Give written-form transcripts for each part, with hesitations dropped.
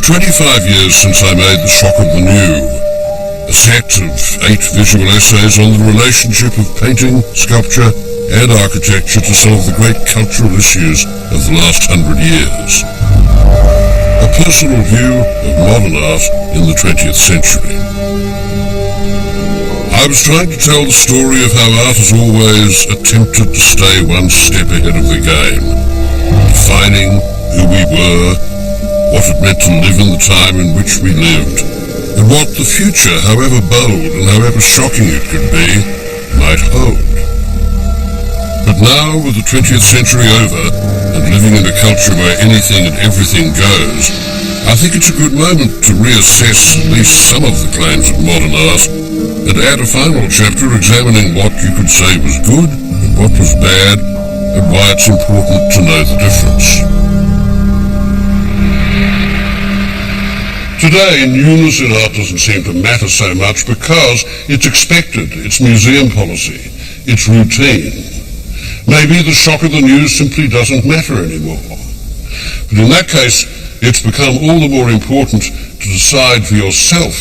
25 years since I made The Shock of the New, a set of 8 visual essays on the relationship of painting, sculpture and architecture to some of the great cultural issues of the last 100 years. A personal view of modern art in the 20th century. I was trying to tell the story of how art has always attempted to stay one step ahead of the game, defining who we were, what it meant to live in the time in which we lived, and what the future, however bold and however shocking it could be, might hold. But now, with the 20th century over, and living in a culture where anything and everything goes, I think it's a good moment to reassess at least some of the claims of modern art, and add a final chapter examining what you could say was good, and what was bad, and why it's important to know the difference. Today, newness in art doesn't seem to matter so much because it's expected, it's museum policy, it's routine. Maybe the shock of the news simply doesn't matter anymore. But in that case, it's become all the more important to decide for yourself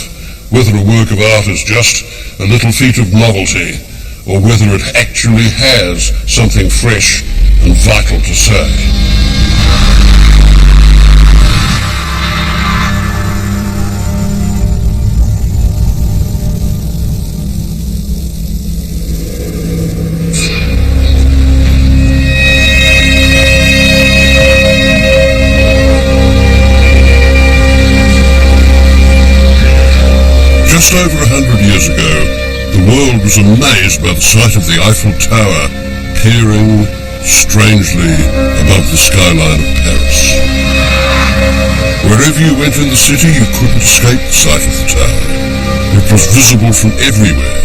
whether a work of art is just a little feat of novelty or whether it actually has something fresh and vital to say. Just over 100 years ago, the world was amazed by the sight of the Eiffel Tower peering strangely above the skyline of Paris. Wherever you went in the city, you couldn't escape the sight of the tower. It was visible from everywhere.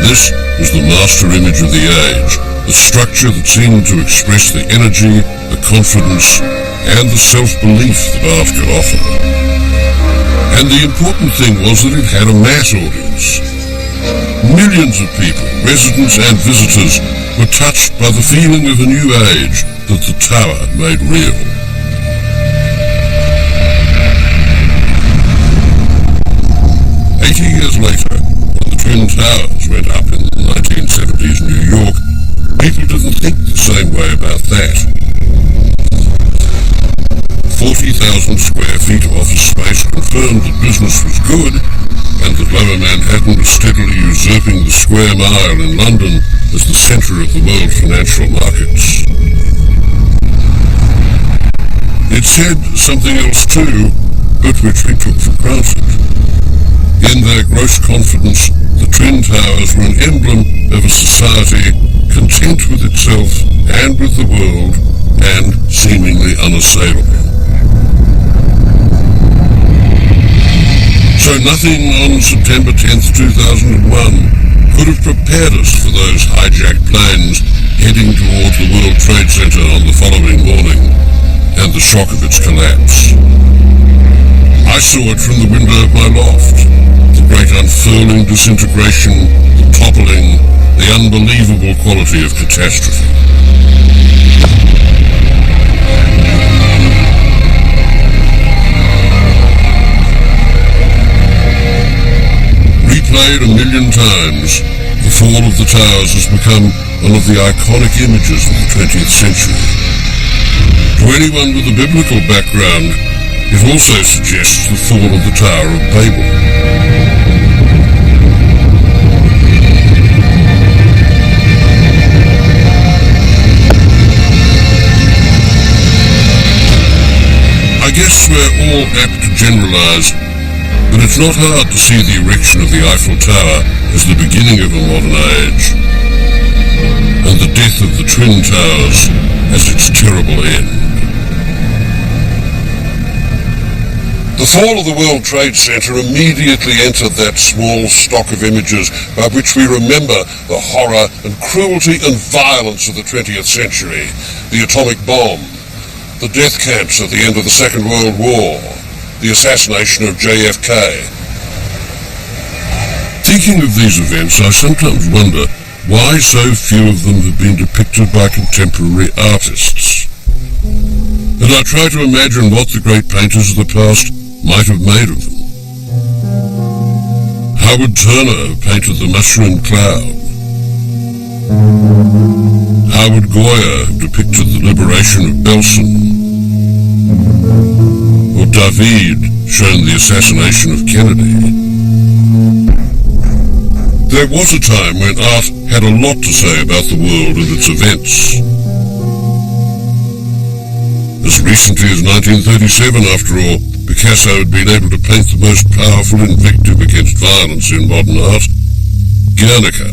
This was the master image of the age, a structure that seemed to express the energy, the confidence, and the self-belief that art could offer. And the important thing was that it had a mass audience. Millions of people, residents and visitors, were touched by the feeling of a new age that the tower made real. Years later, when the Twin Towers went up in the 1970s New York, people didn't think the same way about that. 40,000 square feet of office space confirmed that business was good, and that Lower Manhattan was steadily usurping the square mile in London as the centre of the world financial markets. It said something else too, but which we took for granted. In their gross confidence, the Twin Towers were an emblem of a society content with itself and with the world, and seemingly unassailable. So nothing on September 10th, 2001 could have prepared us for those hijacked planes heading towards the World Trade Center on the following morning, and the shock of its collapse. I saw it from the window of my loft. The great unfurling disintegration, the toppling, the unbelievable quality of catastrophe. Replayed a million times, the fall of the towers has become one of the iconic images of the 20th century. To anyone with a biblical background, it also suggests the fall of the Tower of Babel. I guess we're all apt to generalize, but it's not hard to see the erection of the Eiffel Tower as the beginning of a modern age, and the death of the Twin Towers as its terrible end. The fall of the World Trade Center immediately entered that small stock of images by which we remember the horror and cruelty and violence of the 20th century, the atomic bomb, the death camps at the end of the Second World War, the assassination of JFK. Thinking of these events, I sometimes wonder why so few of them have been depicted by contemporary artists. And I try to imagine what the great painters of the past might have made of them. Howard Turner painted the mushroom cloud. Howard Goyer depicted the liberation of Belsen. Or David shown the assassination of Kennedy. There was a time when art had a lot to say about the world and its events. As recently as 1937, after all, Picasso had been able to paint the most powerful invective against violence in modern art, Guernica.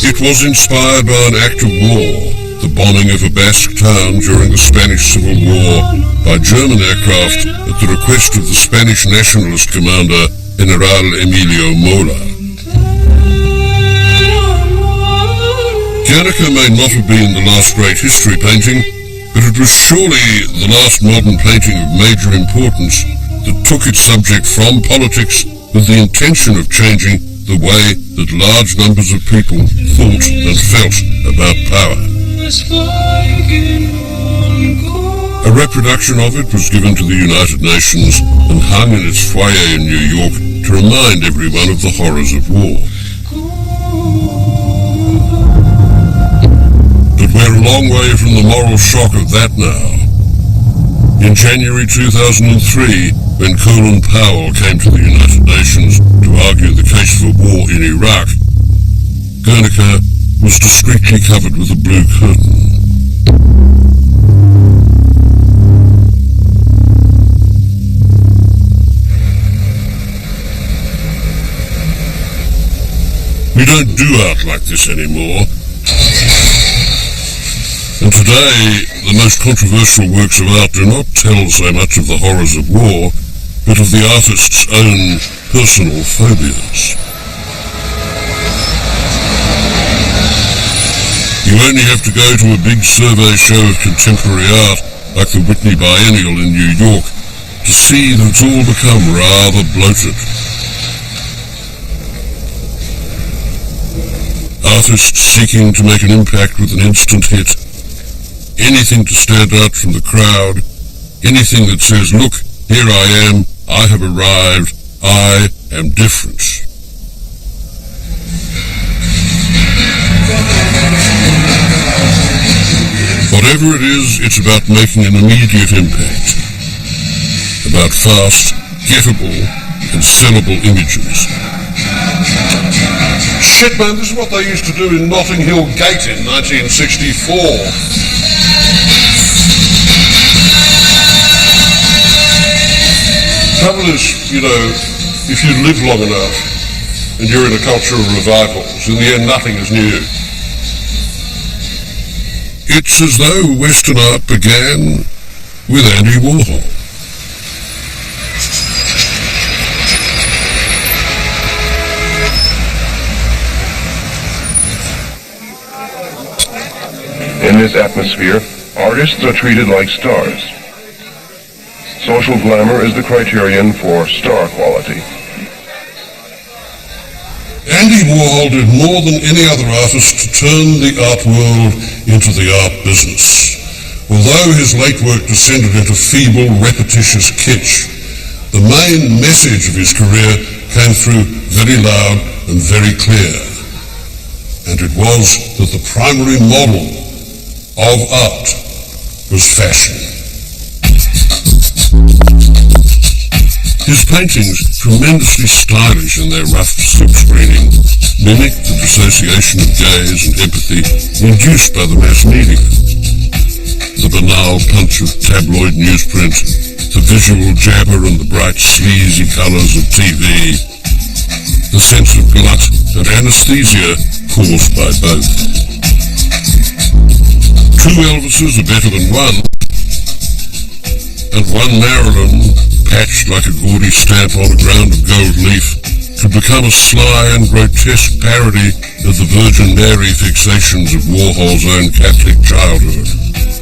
It was inspired by an act of war, the bombing of a Basque town during the Spanish Civil War by German aircraft at the request of the Spanish nationalist commander General Emilio Mola. Guernica may not have been the last great history painting, but it was surely the last modern painting of major importance that took its subject from politics with the intention of changing the way that large numbers of people thought and felt about power. A reproduction of it was given to the United Nations and hung in its foyer in New York to remind everyone of the horrors of war. But we're a long way from the moral shock of that now. In January 2003, when Colin Powell came to the United Nations to argue the case for war in Iraq, Guernica was discreetly covered with a blue curtain. We don't do art like this anymore. And today, the most controversial works of art do not tell so much of the horrors of war, but of the artist's own personal phobias. You only have to go to a big survey show of contemporary art, like the Whitney Biennial in New York, to see that it's all become rather bloated. Artists seeking to make an impact with an instant hit. Anything to stand out from the crowd. Anything that says, look, here I am, I have arrived, I am different. Whatever it is, it's about making an immediate impact. About fast, gettable, and sellable images. Shit, man, this is what they used to do in Notting Hill Gate in 1964. Trouble is, you know, if you live long enough and you're in a culture of revivals, in the end nothing is new. It's as though Western art began with Andy Warhol. In this atmosphere, artists are treated like stars. Social glamour is the criterion for star quality. Andy Warhol did more than any other artist to turn the art world into the art business. Although his late work descended into feeble, repetitious kitsch, the main message of his career came through very loud and very clear. And it was that the primary model of art was fashion. His paintings, tremendously stylish in their rough silk screening, mimic the dissociation of gaze and empathy induced by the mass media. The banal punch of tabloid newsprint, the visual jabber and the bright sleazy colours of TV, the sense of glut and anesthesia caused by both. Two Elvises are better than one, and one Marilyn, patched like a gaudy stamp on a ground of gold leaf, could become a sly and grotesque parody of the Virgin Mary fixations of Warhol's own Catholic childhood,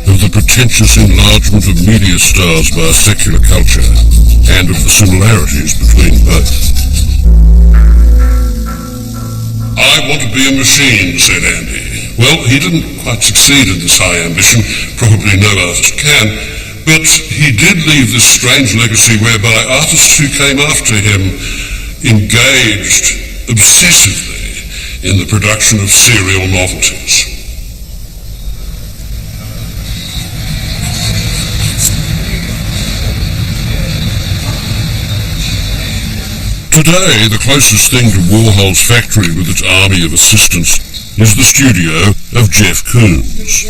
of the pretentious enlargement of media stars by a secular culture, and of the similarities between both. I want to be a machine, said Andy. Well, he didn't quite succeed in this high ambition, probably no artist can, but he did leave this strange legacy whereby artists who came after him engaged obsessively in the production of serial novelties. Today, the closest thing to Warhol's factory with its army of assistants is the studio of Jeff Koons.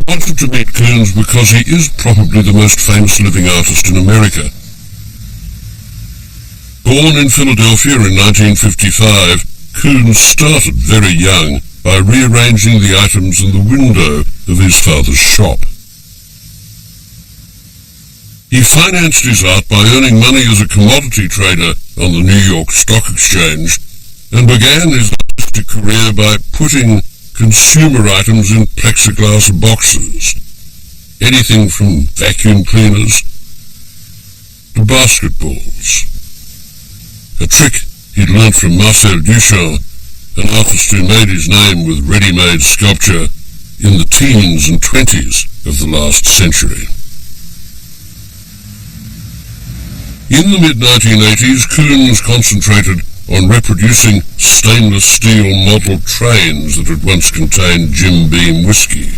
I wanted to meet Koons because he is probably the most famous living artist in America. Born in Philadelphia in 1955, Koons started very young by rearranging the items in the window of his father's shop. He financed his art by earning money as a commodity trader on the New York Stock Exchange and began his artistic career by putting consumer items in plexiglass boxes, anything from vacuum cleaners to basketballs. A trick he'd learnt from Marcel Duchamp, an artist who made his name with ready-made sculpture in the teens and 20s of the last century. In the mid-1980s, Koons concentrated on reproducing stainless steel model trains that had once contained Jim Beam whiskey.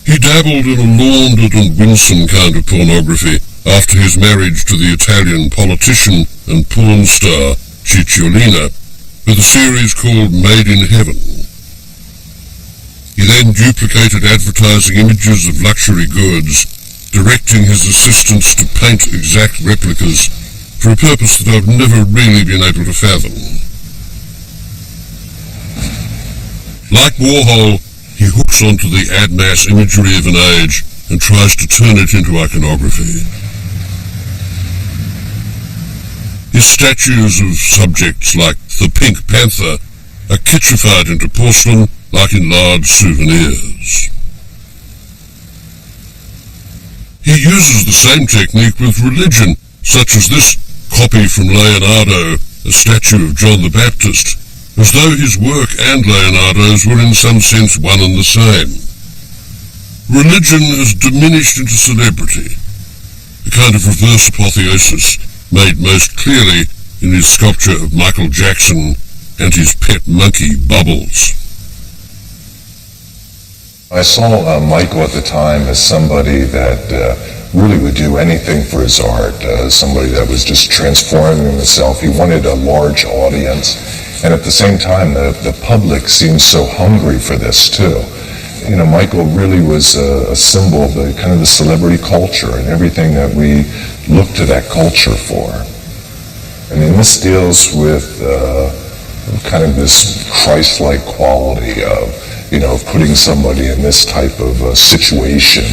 He dabbled in a laundered and winsome kind of pornography after his marriage to the Italian politician and porn star Cicciolina with a series called Made in Heaven. He then duplicated advertising images of luxury goods, directing his assistants to paint exact replicas for a purpose that I've never really been able to fathom. Like Warhol, he hooks onto the ad mass imagery of an age and tries to turn it into iconography. His statues of subjects like the Pink Panther are kitchified into porcelain like enlarged souvenirs. He uses the same technique with religion, such as this copy from Leonardo, a statue of John the Baptist, as though his work and Leonardo's were in some sense one and the same. Religion has diminished into celebrity, a kind of reverse apotheosis made most clearly in his sculpture of Michael Jackson and his pet monkey, Bubbles. I saw Michael at the time as somebody that really would do anything for his art, somebody that was just transforming himself. He wanted a large audience, and at the same time, the public seemed so hungry for this too. You know, Michael really was a symbol of the kind of the celebrity culture and everything that we look to that culture for. I mean, this deals with kind of this Christ-like quality of, you know, putting somebody in this type of situation.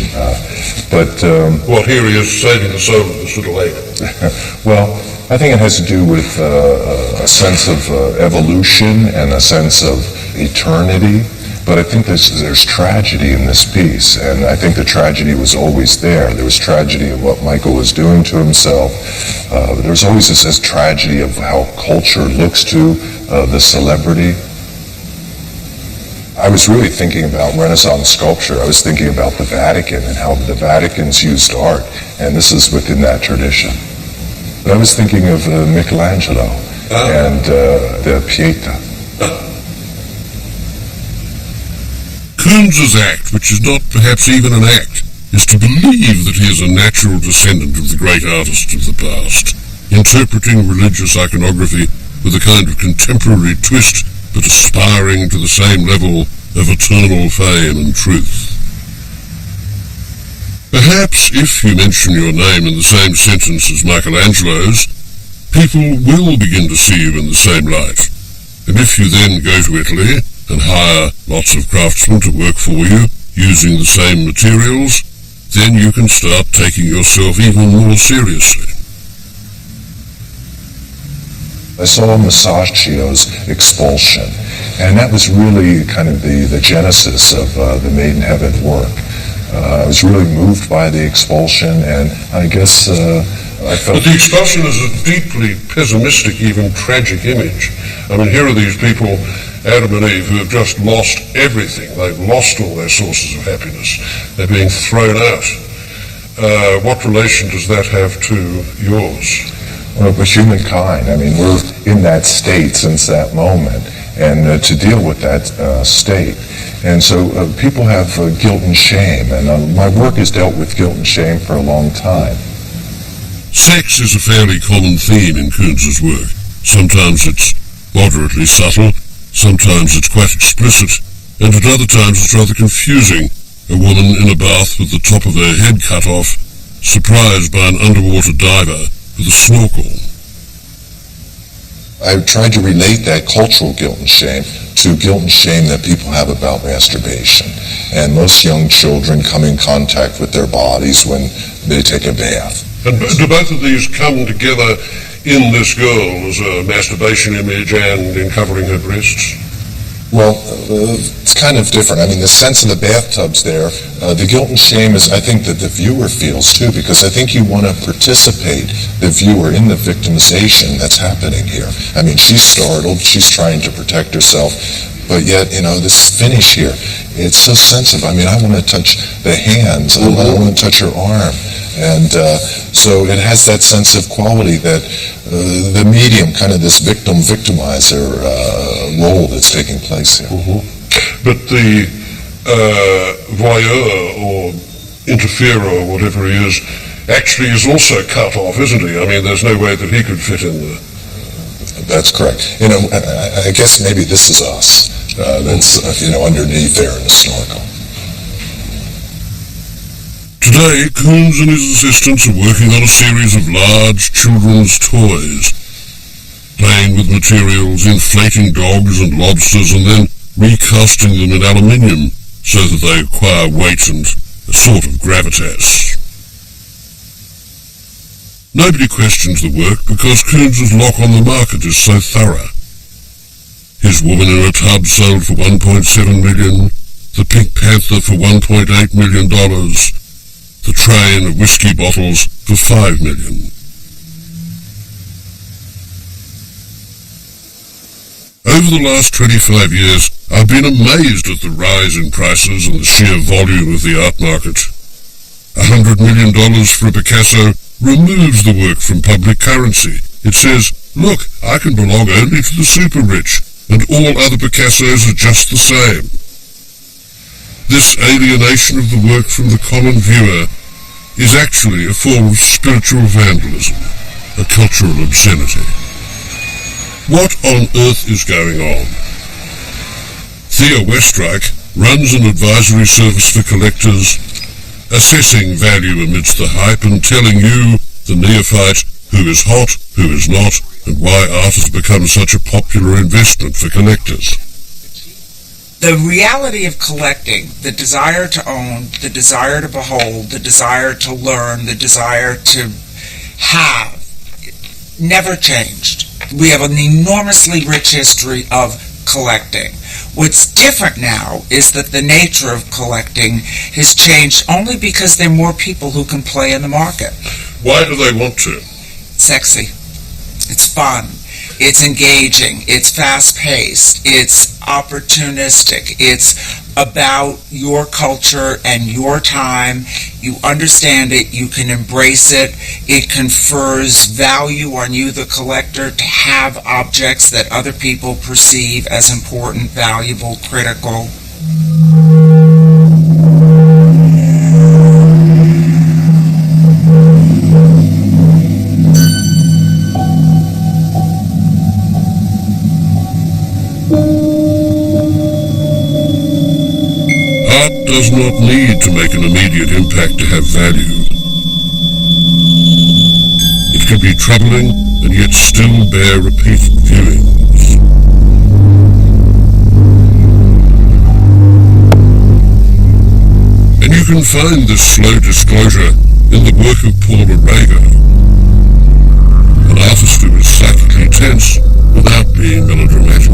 Well, here he is saving the soul of this little ape. Well, I think it has to do with a sense of evolution and a sense of eternity. But I think there's tragedy in this piece, and I think the tragedy was always there. There was tragedy of what Michael was doing to himself. There was always this tragedy of how culture looks to the celebrity. I was really thinking about Renaissance sculpture. I was thinking about the Vatican and how the Vaticans used art, and this is within that tradition. But I was thinking of Michelangelo and the Pieta. Koons's act, which is not perhaps even an act, is to believe that he is a natural descendant of the great artists of the past, interpreting religious iconography with a kind of contemporary twist, but aspiring to the same level of eternal fame and truth. Perhaps if you mention your name in the same sentence as Michelangelo's, people will begin to see you in the same light. And if you then go to Italy and hire lots of craftsmen to work for you using the same materials, then you can start taking yourself even more seriously. I saw Masaccio's Expulsion, and that was really kind of the genesis of the Made in Heaven work. I was really moved by the Expulsion, and I guess But the expulsion is a deeply pessimistic, even tragic image. I mean, here are these people, Adam and Eve, who have just lost everything. They've lost all their sources of happiness. They're being thrown out. What relation does that have to yours? Well, with humankind, I mean, we're in that state since that moment, and to deal with that state. And so people have guilt and shame, and my work has dealt with guilt and shame for a long time. Sex is a fairly common theme in Koons's work. Sometimes it's moderately subtle, sometimes it's quite explicit, and at other times it's rather confusing. A woman in a bath with the top of her head cut off, surprised by an underwater diver with a snorkel. I've tried to relate that cultural guilt and shame to guilt and shame that people have about masturbation. And most young children come in contact with their bodies when they take a bath. And do both of these come together in this girl as a masturbation image and in covering her breasts? Well, it's kind of different. I mean, the sense of the bathtubs there, the guilt and shame is, I think, that the viewer feels too, because I think you want to participate, the viewer, in the victimization that's happening here. I mean, she's startled, she's trying to protect herself, but yet, this finish here, it's so sensitive. I mean, I want to touch the hands, I want to touch her arm. And so it has that sense of quality that the medium, kind of this victimizer role that's taking place here. But the voyeur or interferer or whatever he is actually is also cut off, isn't he? I mean, there's no way that he could fit in there. That's correct. I guess maybe this is us. That's, underneath there in the snorkel. Today, Koons and his assistants are working on a series of large children's toys, playing with materials, inflating dogs and lobsters, and then recasting them in aluminium so that they acquire weight and a sort of gravitas. Nobody questions the work because Koons's lock on the market is so thorough. His Woman in a Tub sold for $1.7 million, the Pink Panther for $1.8 million, the train of whiskey bottles for $5 million. Over the last 25 years, I've been amazed at the rise in prices and the sheer volume of the art market. $100 million for a Picasso removes the work from public currency. It says, look, I can belong only to the super rich, and all other Picassos are just the same. This alienation of the work from the common viewer is actually a form of spiritual vandalism, a cultural obscenity. What on earth is going on? Thea Westreich runs an advisory service for collectors, assessing value amidst the hype and telling you, the neophyte, who is hot, who is not, and why art has become such a popular investment for collectors. The reality of collecting, the desire to own, the desire to behold, the desire to learn, the desire to have, never changed. We have an enormously rich history of collecting. What's different now is that the nature of collecting has changed only because there are more people who can play in the market. Why do they want to? Sexy. It's fun. It's engaging. It's fast-paced. It's opportunistic. It's about your culture and your time. You understand it. You can embrace it. It confers value on you, the collector, to have objects that other people perceive as important, valuable, critical. Art does not need to make an immediate impact to have value. It can be troubling and yet still bear repeated viewings. And you can find this slow disclosure in the work of Paula Rago, an artist who is psychically tense without being melodramatic.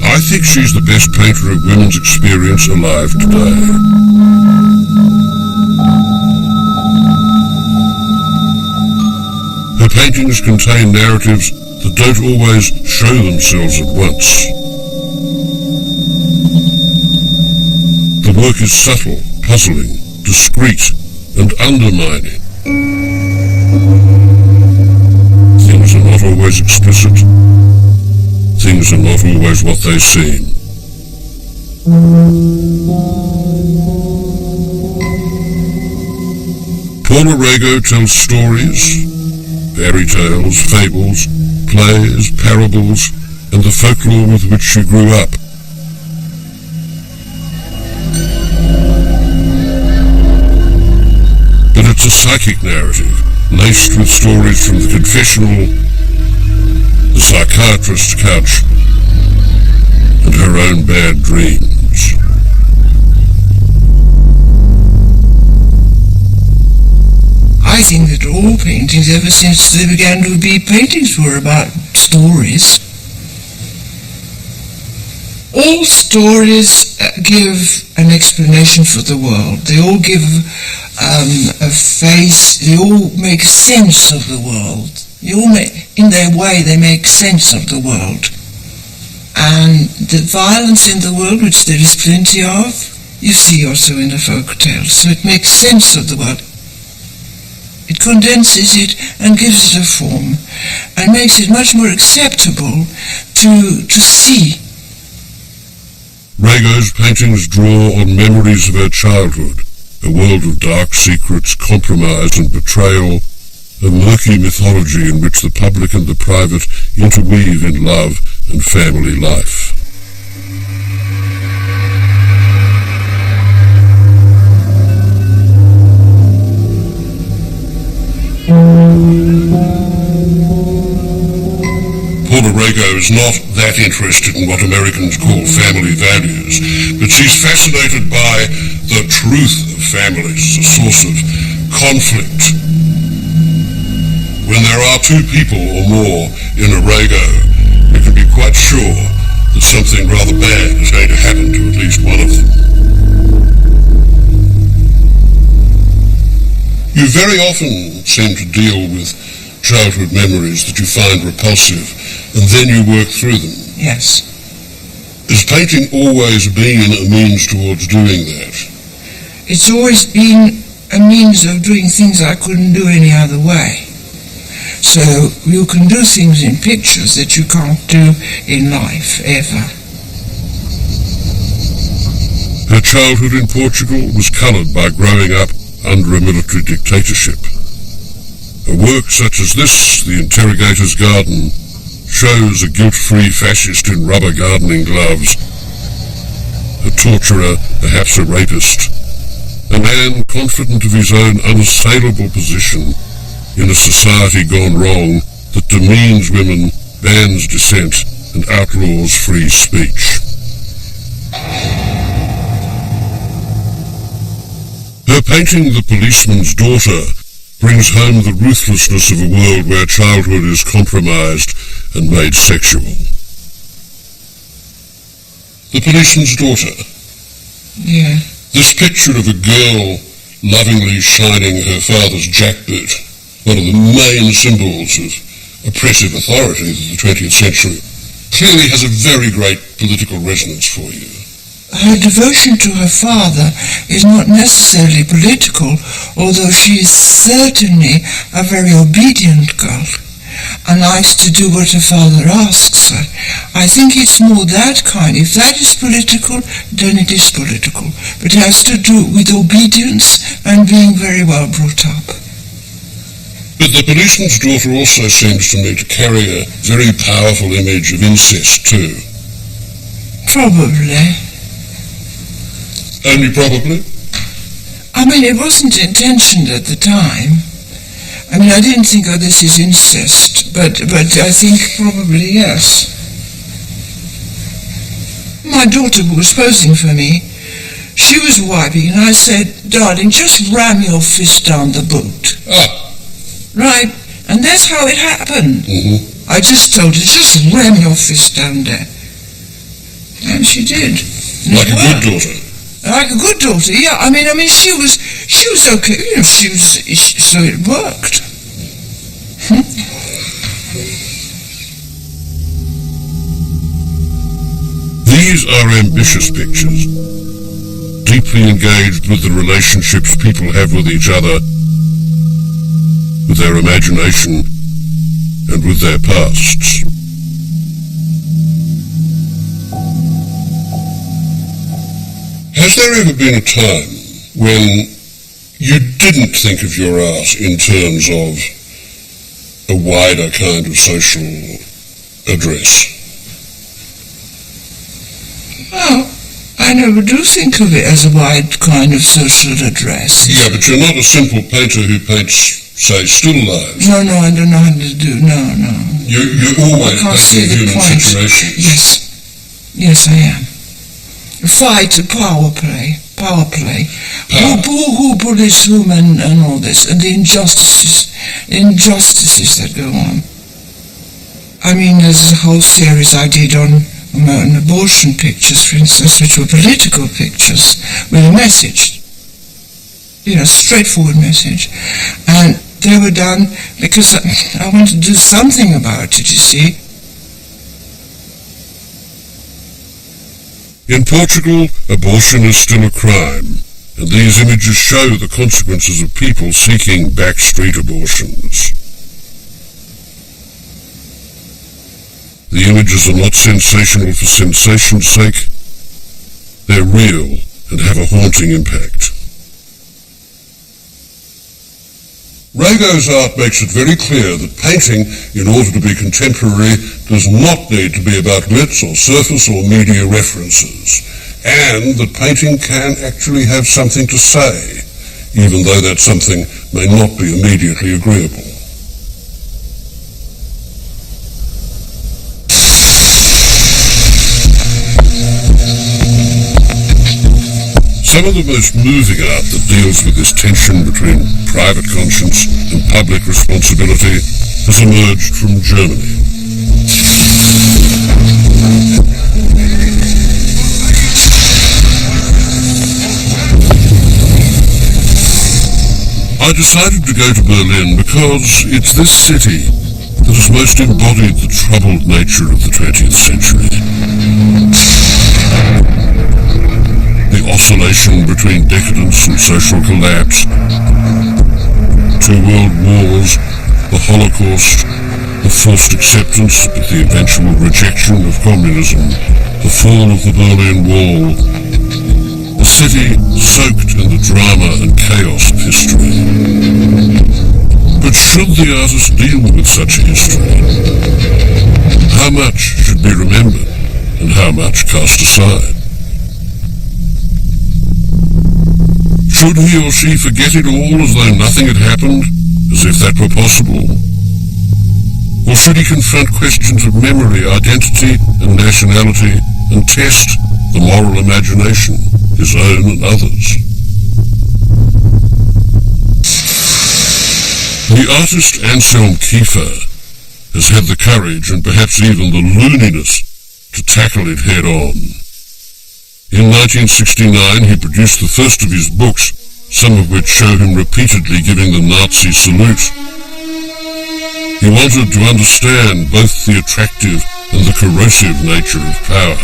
I think she's the best painter of women's experience alive today. paintings contain narratives that don't always show themselves at once. The work is subtle, puzzling, discreet, and undermining. Things are not always explicit. Things are not always what they seem. Paula Rego tells stories, fairy tales, fables, plays, parables, and the folklore with which she grew up. But it's a psychic narrative, laced with stories from the confessional, the psychiatrist's couch, and her own bad dreams. I think that all paintings, ever since they began to be paintings, were about stories. All stories give an explanation for the world. They all give a face. They all make sense of the world. In their way, they make sense of the world. And the violence in the world, which there is plenty of, you see also in the folk tales. So it makes sense of the world. It condenses it and gives it a form and makes it much more acceptable to see. Rego's paintings draw on memories of her childhood, a world of dark secrets, compromise and betrayal, a murky mythology in which the public and the private interweave in love and family life. Paula Rego is not that interested in what Americans call family values, but she's fascinated by the truth of families as a source of conflict. When there are two people or more in a Rego, you can be quite sure that something rather bad is going to happen to at least one of them. You very often seem to deal with childhood memories that you find repulsive, and then you work through them. Yes. Has painting always been a means towards doing that? It's always been a means of doing things I couldn't do any other way. So you can do things in pictures that you can't do in life, ever. Her childhood in Portugal was coloured by growing up under a military dictatorship. A work such as this, The Interrogator's Garden, shows a guilt-free fascist in rubber gardening gloves, a torturer, perhaps a rapist, a man confident of his own unassailable position in a society gone wrong that demeans women, bans dissent, and outlaws free speech. Her painting The Policeman's Daughter brings home the ruthlessness of a world where childhood is compromised and made sexual. The Policeman's Daughter. Yeah. This picture of a girl lovingly shining her father's jackboot, one of the main symbols of oppressive authority of the 20th century, clearly has a very great political resonance for you. Her devotion to her father is not necessarily political, although she is certainly a very obedient girl and likes to do what her father asks her. I think it's more that kind. If that is political, then it is political. But it has to do with obedience and being very well brought up. But The Policeman's Daughter also seems to me to carry a very powerful image of incest too. Probably. Only probably? I mean, it wasn't intentioned at the time. I mean, I didn't think, oh, this is incest, but I think probably yes. My daughter was posing for me. She was wiping, and I said, darling, just ram your fist down the boot. Ah. Right, and that's how it happened. Mm-hmm. I just told her, just ram your fist down there. And she did. Like a good daughter. Like a good daughter, yeah. I mean, she was okay. You know, so it worked. These are ambitious pictures, deeply engaged with the relationships people have with each other, with their imagination, and with their pasts. Has there ever been a time when you didn't think of your art in terms of a wider kind of social address? Well, I never do think of it as a wide kind of social address. Yeah, but you're not a simple painter who paints, say, still lives. No, I don't know how to do. No. You always paint human situations. Yes, I am. Fight, power play. Who bullies whom and all this, and the injustices that go on. I mean, there's a whole series I did on abortion pictures, for instance, which were political pictures with a message, straightforward message, and they were done because I wanted to do something about it, you see. In Portugal, abortion is still a crime, and these images show the consequences of people seeking backstreet abortions. The images are not sensational for sensation's sake. They're real and have a haunting impact. Rago's art makes it very clear that painting, in order to be contemporary, does not need to be about glitz or surface or media references, and that painting can actually have something to say, even though that something may not be immediately agreeable. Some of the most moving art that deals with this tension between private conscience and public responsibility has emerged from Germany. I decided to go to Berlin because it's this city that has most embodied the troubled nature of the 20th century. The oscillation between decadence and social collapse, 2 world wars, the Holocaust, the forced acceptance but the eventual rejection of communism, the fall of the Berlin Wall, a city soaked in the drama and chaos of history. But should the artist deal with such a history? How much should be remembered and how much cast aside? Should he or she forget it all as though nothing had happened, as if that were possible? Or should he confront questions of memory, identity, and nationality, and test the moral imagination, his own and others? The artist Anselm Kiefer has had the courage and perhaps even the looniness to tackle it head on. In 1969 he produced the first of his books, some of which show him repeatedly giving the Nazi salute. He wanted to understand both the attractive and the corrosive nature of power.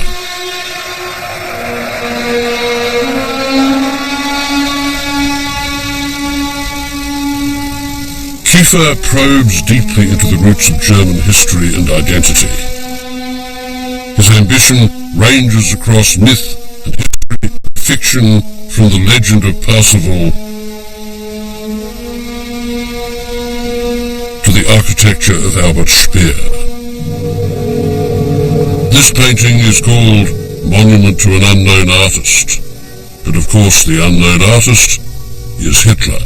Kiefer probes deeply into the roots of German history and identity. His ambition ranges across myth and history, fiction, from the legend of Parsifal to the architecture of Albert Speer. This painting is called Monument to an Unknown Artist, but of course the unknown artist is Hitler.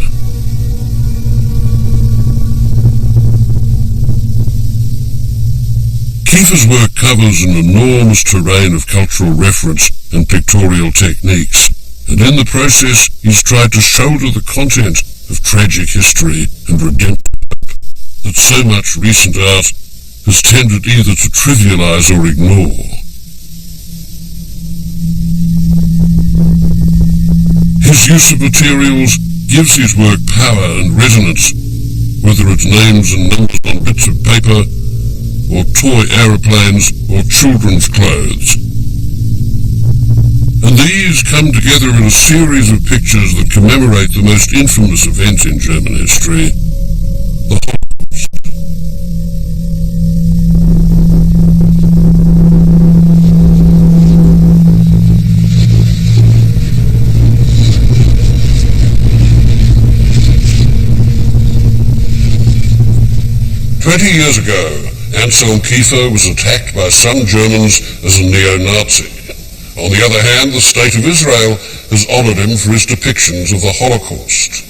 Kiefer's work covers an enormous terrain of cultural reference and pictorial techniques, and in the process he's tried to shoulder the content of tragic history and redemptive hope that so much recent art has tended either to trivialize or ignore. His use of materials gives his work power and resonance, whether it's names and numbers on bits of paper, or toy aeroplanes, or children's clothes. And these come together in a series of pictures that commemorate the most infamous event in German history, the Holocaust. Years ago, Anselm Kiefer was attacked by some Germans as a neo-Nazi. On the other hand, the State of Israel has honored him for his depictions of the Holocaust.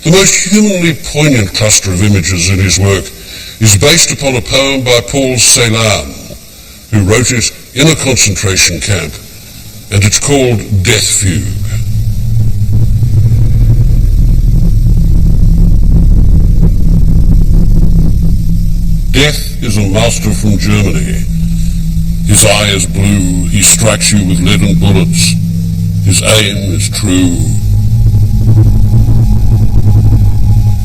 The most humanly poignant cluster of images in his work is based upon a poem by Paul Celan, who wrote it in a concentration camp, and it's called Death Fugue. Death is a master from Germany. His eye is blue, he strikes you with leaden bullets. His aim is true.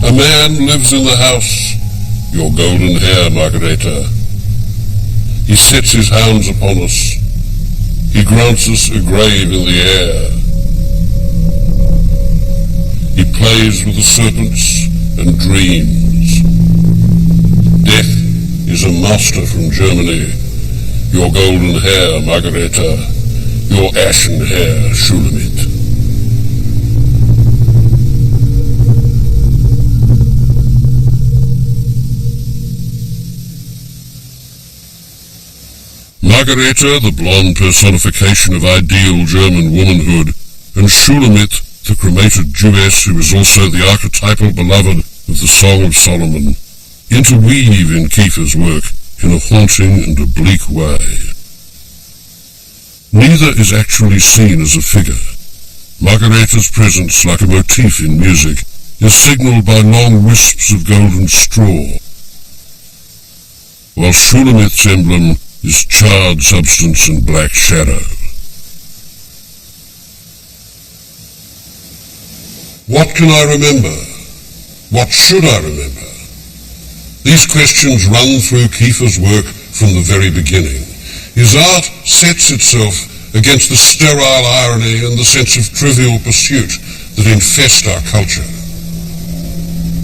A man lives in the house, your golden hair, Margareta. He sets his hounds upon us. He grants us a grave in the air. He plays with the serpents and dreams. Death is a master from Germany. Your golden hair, Margareta. Your ashen hair, Shulamit. Margareta, the blonde personification of ideal German womanhood, and Shulamit, the cremated Jewess who is also the archetypal beloved of the Song of Solomon, interweave in Kiefer's work in a haunting and oblique way. Neither is actually seen as a figure. Margareta's presence, like a motif in music, is signalled by long wisps of golden straw, while Shulamit's emblem is charred substance and black shadow. What can I remember? What should I remember? These questions run through Kiefer's work from the very beginning. His art sets itself against the sterile irony and the sense of trivial pursuit that infest our culture.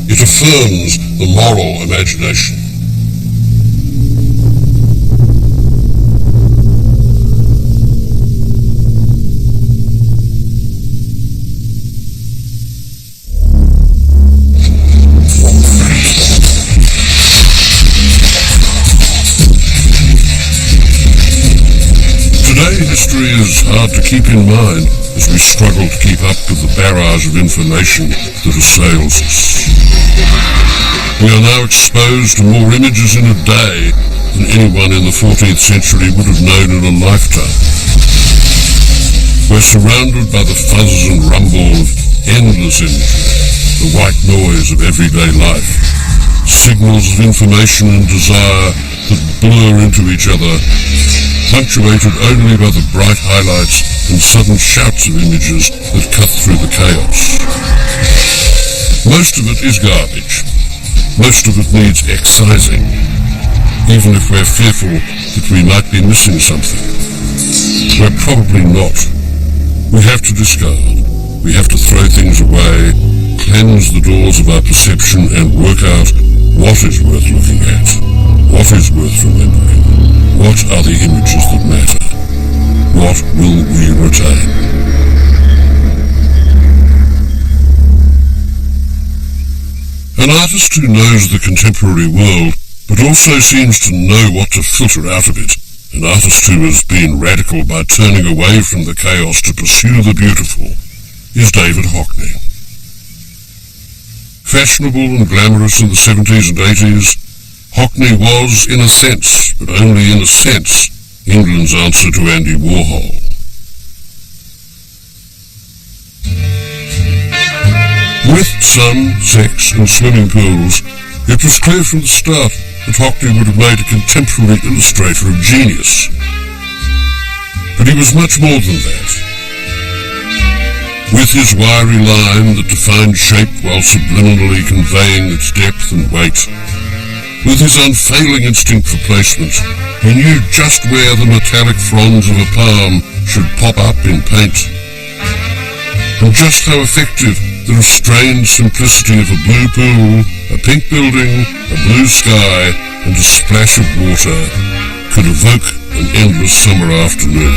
It affirms the moral imagination. History is hard to keep in mind as we struggle to keep up with the barrage of information that assails us. We are now exposed to more images in a day than anyone in the 14th century would have known in a lifetime. We're surrounded by the fuzz and rumble of endless imagery, the white noise of everyday life, signals of information and desire that blur into each other, punctuated only by the bright highlights and sudden shouts of images that cut through the chaos. Most of it is garbage. Most of it needs excising, even if we're fearful that we might be missing something. We're probably not. We have to discard. We have to throw things away, cleanse the doors of our perception, and work out what is worth looking at, what is worth remembering. What are the images that matter? What will we retain? An artist who knows the contemporary world, but also seems to know what to filter out of it, an artist who has been radical by turning away from the chaos to pursue the beautiful, is David Hockney. Fashionable and glamorous in the 70s and 80s, Hockney was, in a sense, but only in a sense, England's answer to Andy Warhol. With sun, sex and swimming pools, it was clear from the start that Hockney would have made a contemporary illustrator of genius. But he was much more than that. With his wiry line that defined shape while subliminally conveying its depth and weight, With his unfailing instinct for placement, he knew just where the metallic fronds of a palm should pop up in paint, and just how effective the restrained simplicity of a blue pool, a pink building, a blue sky, and a splash of water could evoke an endless summer afternoon.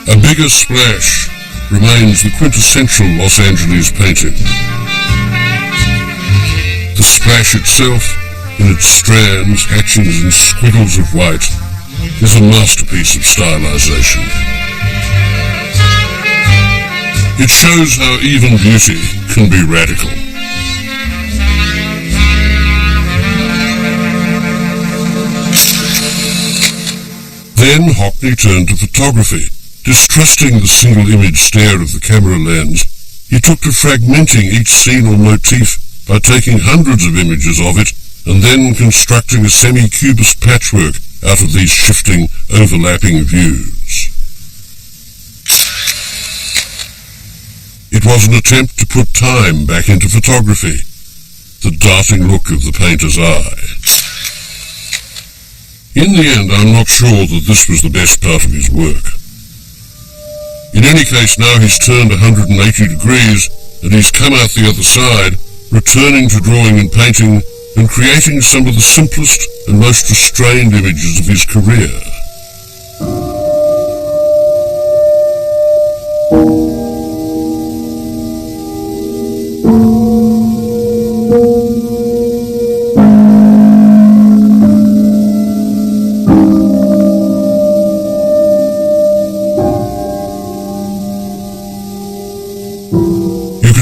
A bigger splash remains the quintessential Los Angeles painting. The splash itself, in its strands, hatchings, and squiggles of white, is a masterpiece of stylization. It shows how even beauty can be radical. Then Hockney turned to photography. Distrusting the single-image stare of the camera lens, he took to fragmenting each scene or motif by taking hundreds of images of it and then constructing a semi-cubist patchwork out of these shifting, overlapping views. It was an attempt to put time back into photography, the darting look of the painter's eye. In the end, I'm not sure that this was the best part of his work. In any case, now he's turned 180 degrees and he's come out the other side, returning to drawing and painting and creating some of the simplest and most restrained images of his career.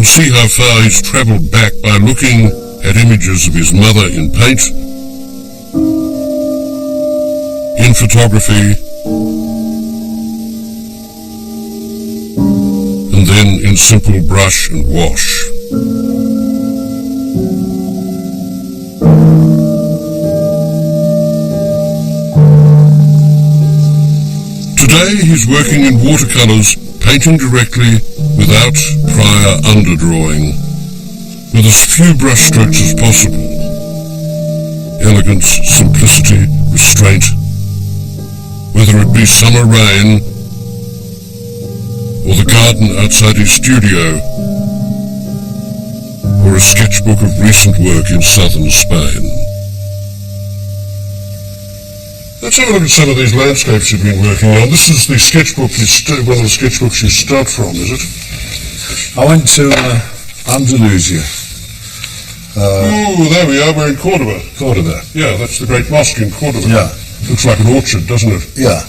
See how far he's travelled back by looking at images of his mother in paint, in photography, and then in simple brush and wash. Today he's working in watercolours, painting directly without prior underdrawing, with as few brushstrokes as possible. Elegance, simplicity, restraint. Whether it be summer rain or the garden outside his studio or a sketchbook of recent work in southern Spain. Let's have a look at some of these landscapes you've been working on. This is the sketchbook, one of the sketchbooks you start from, is it? I went to Andalusia. There we are, we're in Cordoba. Cordoba. Yeah, that's the great mosque in Cordoba. Yeah. Looks like an orchard, doesn't it? Yeah.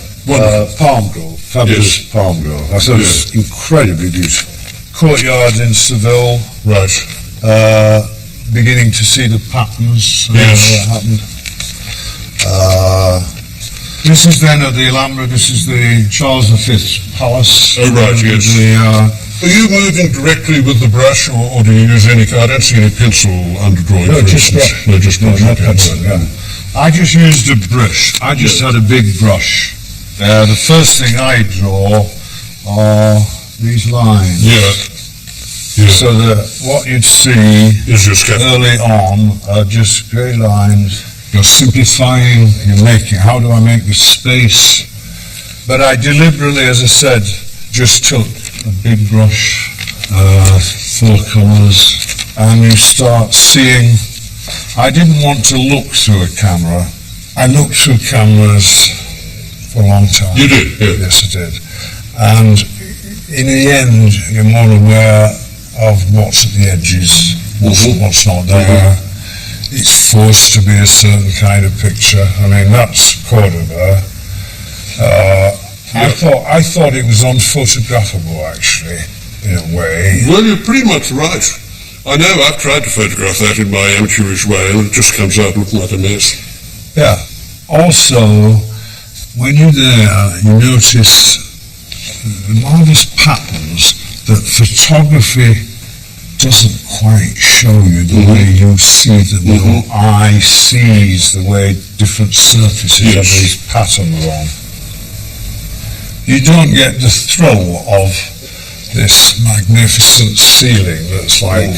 Palm grove, fabulous palm grove. I thought it was incredibly beautiful. Courtyard in Seville. Right. Beginning to see the patterns Yes. that happened. This is then at the Alhambra, this is the Charles V Palace. Oh, right, yes. Are you moving directly with the brush, or do you use any, I don't see any pencil underdrawing, No, for just instance. brush. No, just brush. No, Okay. pencil, yeah. I just used a brush. I just had a big brush. The first thing I draw are these lines. Yeah. So that what you'd see Is your sketch. early on are just grey lines. You're simplifying, you're making, how do I make the space? But I deliberately, as I said, just took a big brush, full colours, and you start seeing. I didn't want to look through a camera. I looked through cameras for a long time. You did, yeah. Yes, I did. And in the end, you're more aware of what's at the edges, what's not there. It's forced to be a certain kind of picture. I mean, that's Cordoba. I thought it was unphotographable, actually, in a way. Well, you're pretty much right. I know I've tried to photograph that in my amateurish way, and it just comes out looking like a mess. Yeah. Also, when you're there, you notice the marvelous patterns that photography doesn't quite show you the way you see them. Your eye sees the way different surfaces have these patterns on. You don't get the thrill of this magnificent ceiling that's like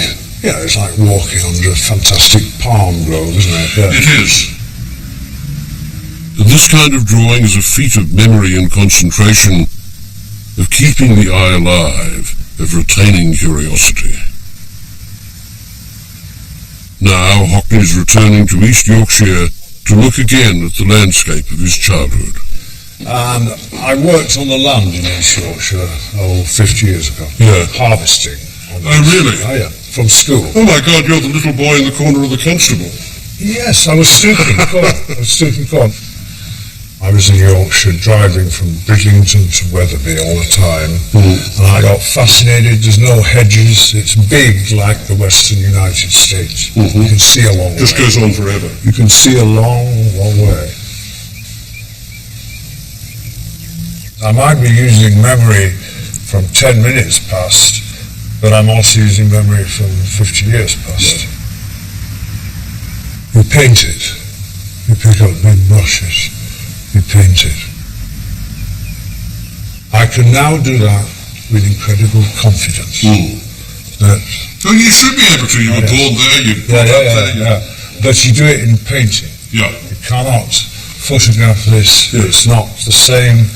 Yeah, it's like walking under a fantastic palm grove, isn't it? Yeah. It is. This kind of drawing is a feat of memory and concentration, of keeping the eye alive, of retaining curiosity. Now Hockney is returning to East Yorkshire to look again at the landscape of his childhood. And I worked on the land in East Yorkshire, 50 years ago. Yeah. Harvesting. Oh, really? Oh, yeah, from school. Oh, my God, you're the little boy in the corner of the constable. Yes, I was stooping corn. I was in Yorkshire driving from Bridlington to Wetherby all the time, and I got fascinated. There's no hedges. It's big like the western United States. You can see a long way. Just goes on forever. You can see a long, long way. I might be using memory from 10 minutes past, but I'm also using memory from 50 years past. You paint it. You pick up big brushes. You paint it. I can now do that with incredible confidence. That, Oh, you should be able to. You were born there. You brought up there. But you do it in painting. Yeah. You cannot photograph this. Yes. It's not the same.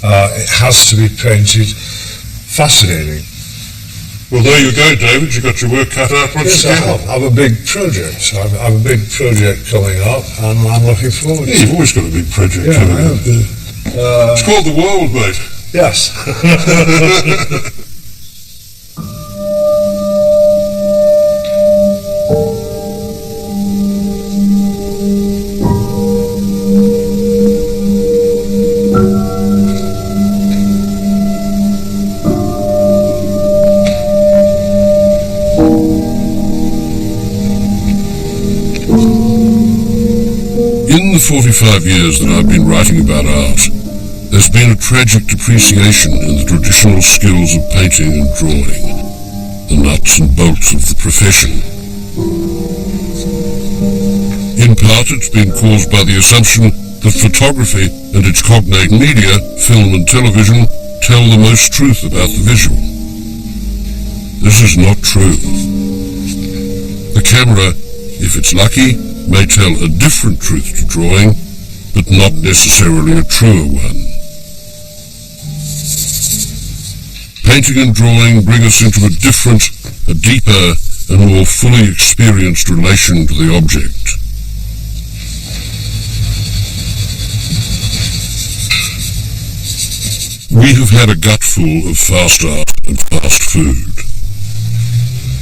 It has to be painted. Fascinating. Well, there you go, David. You got your work cut out once Yes, again. I have a big project. I have a big project coming up, and I'm looking forward to Yeah, it. you've always got a big project. Yeah, haven't you? It's called the world, mate. yes. In the 45 years that I've been writing about art, there's been a tragic depreciation in the traditional skills of painting and drawing, the nuts and bolts of the profession. In part, it's been caused by the assumption that photography and its cognate media, film and television, tell the most truth about the visual. This is not true. The camera, if it's lucky, may tell a different truth to drawing, but not necessarily a truer one. Painting and drawing bring us into a different, a deeper, and more fully experienced relation to the object. We have had a gutful of fast art and fast food.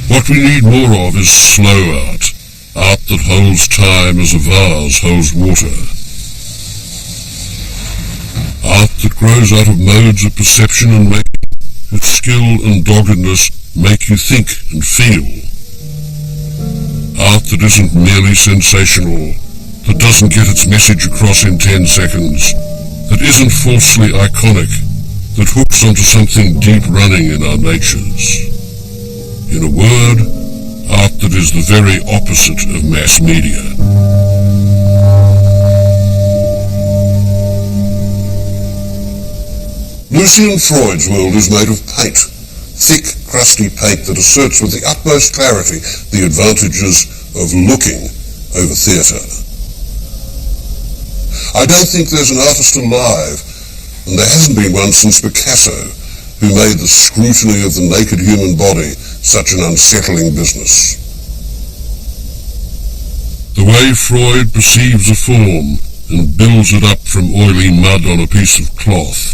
What we need more of is slow art, art that holds time as a vase holds water. Art that grows out of modes of perception and making, with skill and doggedness make you think and feel. Art that isn't merely sensational, that doesn't get its message across in 10 seconds, that isn't falsely iconic, that hooks onto something deep-running in our natures. In a word, art that is the very opposite of mass media. Lucian Freud's world is made of paint, thick, crusty paint that asserts with the utmost clarity the advantages of looking over theatre. I don't think there's an artist alive, and there hasn't been one since Picasso, who made the scrutiny of the naked human body such an unsettling business. The way Freud perceives a form and builds it up from oily mud on a piece of cloth,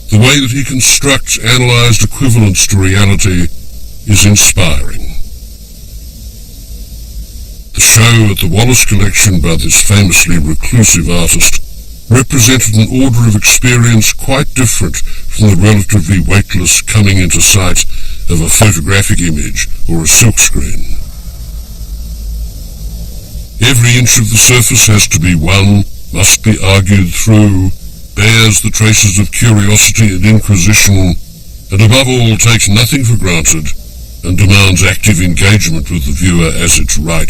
the way that he constructs analyzed equivalents to reality, is inspiring. The show at the Wallace Collection by this famously reclusive artist represented an order of experience quite different from the relatively weightless coming into sight of a photographic image or a silkscreen. Every inch of the surface has to be won, must be argued through, bears the traces of curiosity and inquisition, and above all takes nothing for granted and demands active engagement with the viewer as it's right.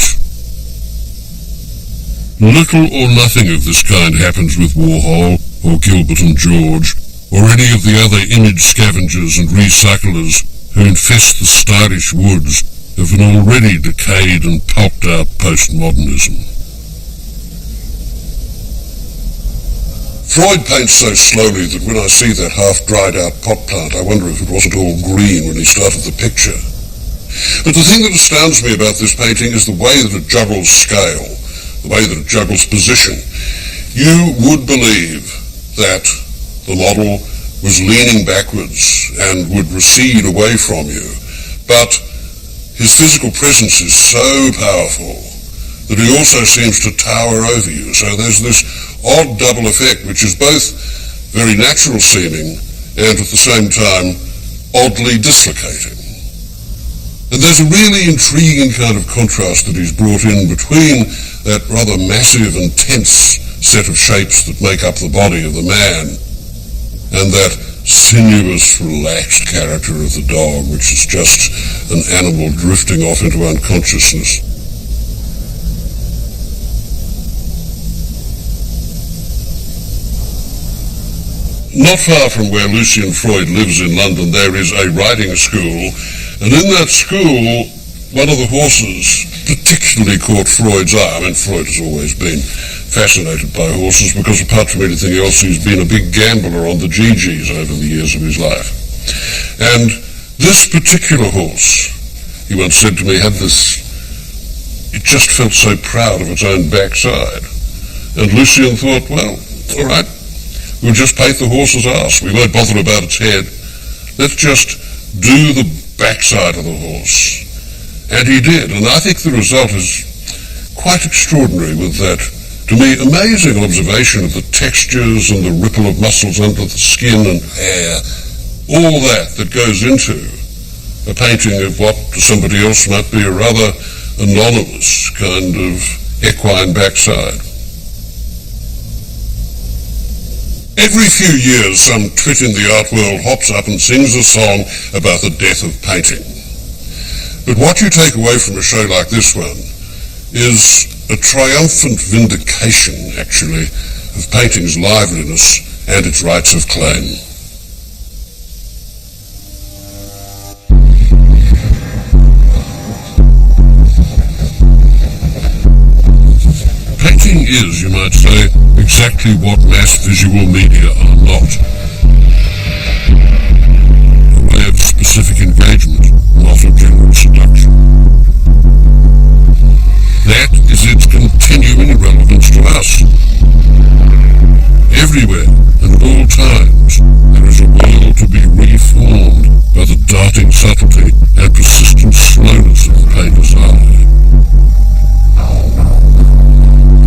Little or nothing of this kind happens with Warhol, or Gilbert and George, or any of the other image scavengers and recyclers who infest the stylish woods of an already decayed and pulped out postmodernism. Freud paints so slowly that when I see that half-dried out pot plant, I wonder if it wasn't all green when he started the picture. But the thing that astounds me about this painting is the way that it juggles scale, the way that it juggles position. You would believe that the model was leaning backwards and would recede away from you, but his physical presence is so powerful that he also seems to tower over you. So there's this odd double effect, which is both very natural seeming and at the same time oddly dislocating. And there's a really intriguing kind of contrast that he's brought in between that rather massive and tense set of shapes that make up the body of the man and that sinuous, relaxed character of the dog, which is just an animal drifting off into unconsciousness. Not far from where Lucian Freud lives in London, there is a riding school, and in that school, one of the horses particularly caught Freud's eye. I mean, Freud has always been fascinated by horses because, apart from anything else, he's been a big gambler on the GGs over the years of his life. And this particular horse, he once said to me, had this, it just felt so proud of its own backside. And Lucian thought, well, all right, we'll just paint the horse's ass. We won't bother about its head. Let's just do the backside of the horse. And he did. And I think the result is quite extraordinary with that, to me, amazing observation of the textures and the ripple of muscles under the skin and hair. All that goes into a painting of what to somebody else might be a rather anonymous kind of equine backside. Every few years, some twit in the art world hops up and sings a song about the death of painting. But what you take away from a show like this one is a triumphant vindication, actually, of painting's liveliness and its rights of claim. Painting is, you might say, exactly what mass visual media are not. A way of specific engagement, not of general seduction. That is its continuing relevance to us. Everywhere and at all times, there is a world to be reformed by the darting subtlety and persistent slowness of the painter's eye.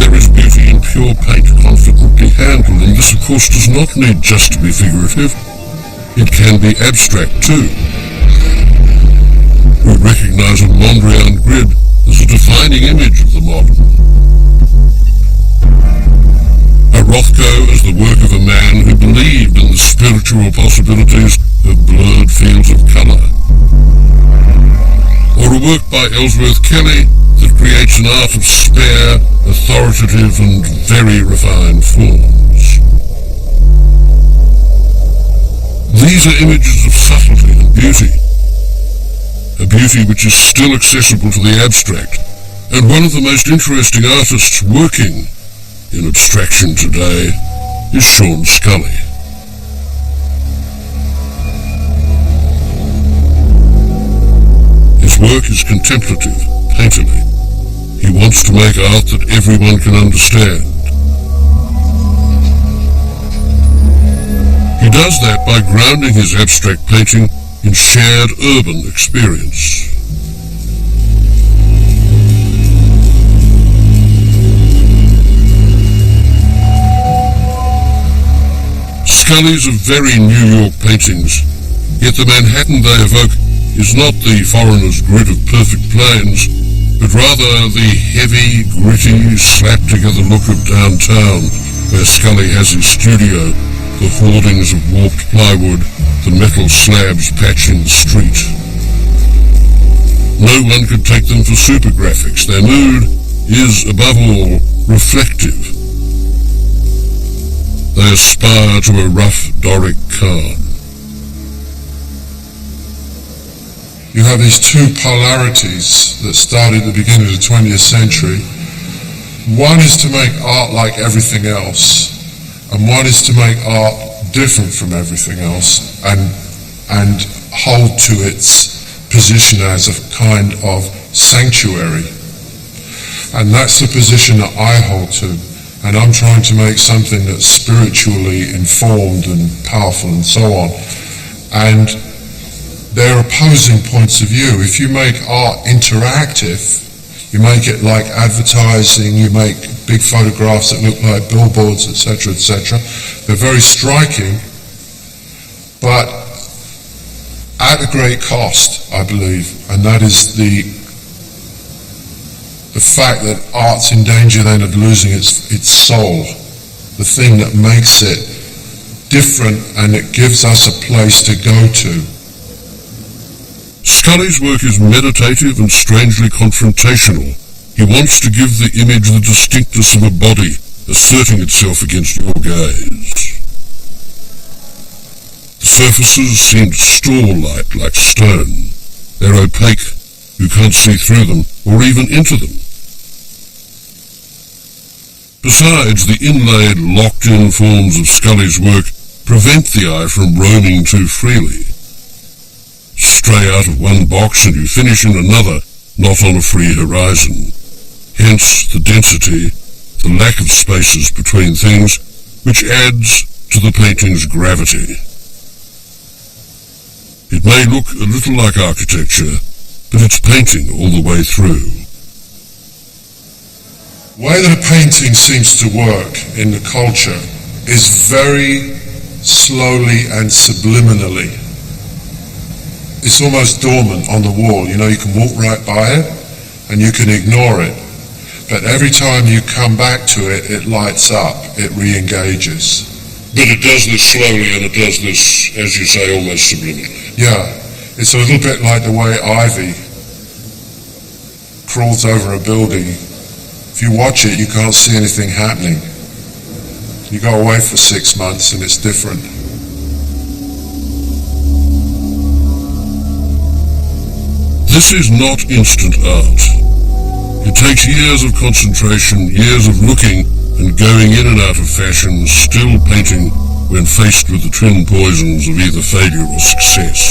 There is beauty in pure paint confidently handled, and this of course does not need just to be figurative. It can be abstract too. We recognize a Mondrian grid as a defining image of the modern. A Rothko as the work of a man who believed in the spiritual possibilities of blurred fields of colour. Or a work by Ellsworth Kelly that creates an art of spare, authoritative and very refined forms. These are images of subtlety and beauty, a beauty which is still accessible to the abstract, and one of the most interesting artists working in abstraction today is Sean Scully. His work is contemplative, painterly. He wants to make art that everyone can understand. He does that by grounding his abstract painting in shared urban experience. Scully's are very New York paintings, yet the Manhattan they evoke is not the foreigner's grid of perfect plains, but rather the heavy, gritty, slapped-together look of downtown, where Scully has his studio, the hoardings of warped plywood, the metal slabs patching the street. No one could take them for super graphics. Their mood is, above all, reflective. They aspire to a rough Doric calm. you have these two polarities that started at the beginning of the 20th century. One is to make art like everything else, and one is to make art different from everything else and hold to its position as a kind of sanctuary. And that's the position that I hold to. And I'm trying to make something that's spiritually informed and powerful and so on. And they're opposing points of view. If you make art interactive, you make it like advertising, you make big photographs that look like billboards, etc., etc. They're very striking, but at a great cost, I believe. And that is the fact that art's in danger then of losing its soul, the thing that makes it different and it gives us a place to go to. Scully's work is meditative and strangely confrontational. He wants to give the image the distinctness of a body, asserting itself against your gaze. The surfaces seem store-like, like stone. They're opaque. You can't see through them, or even into them. Besides, the inlaid, locked-in forms of Scully's work prevent the eye from roaming too freely. Stray out of one box and you finish in another, not on a free horizon. Hence the density, the lack of spaces between things, which adds to the painting's gravity. It may look a little like architecture, but it's painting all the way through. The way that a painting seems to work in the culture is very slowly and subliminally. It's almost dormant on the wall. You know, you can walk right by it and you can ignore it. But every time you come back to it, it lights up, it re-engages. But it does this slowly and it does this, as you say, almost subliminally. Yeah, it's a little bit like the way ivy crawls over a building. If you watch it, you can't see anything happening. You go away for 6 months and it's different. This is not instant art. It takes years of concentration, years of looking and going in and out of fashion, still painting when faced with the twin poisons of either failure or success.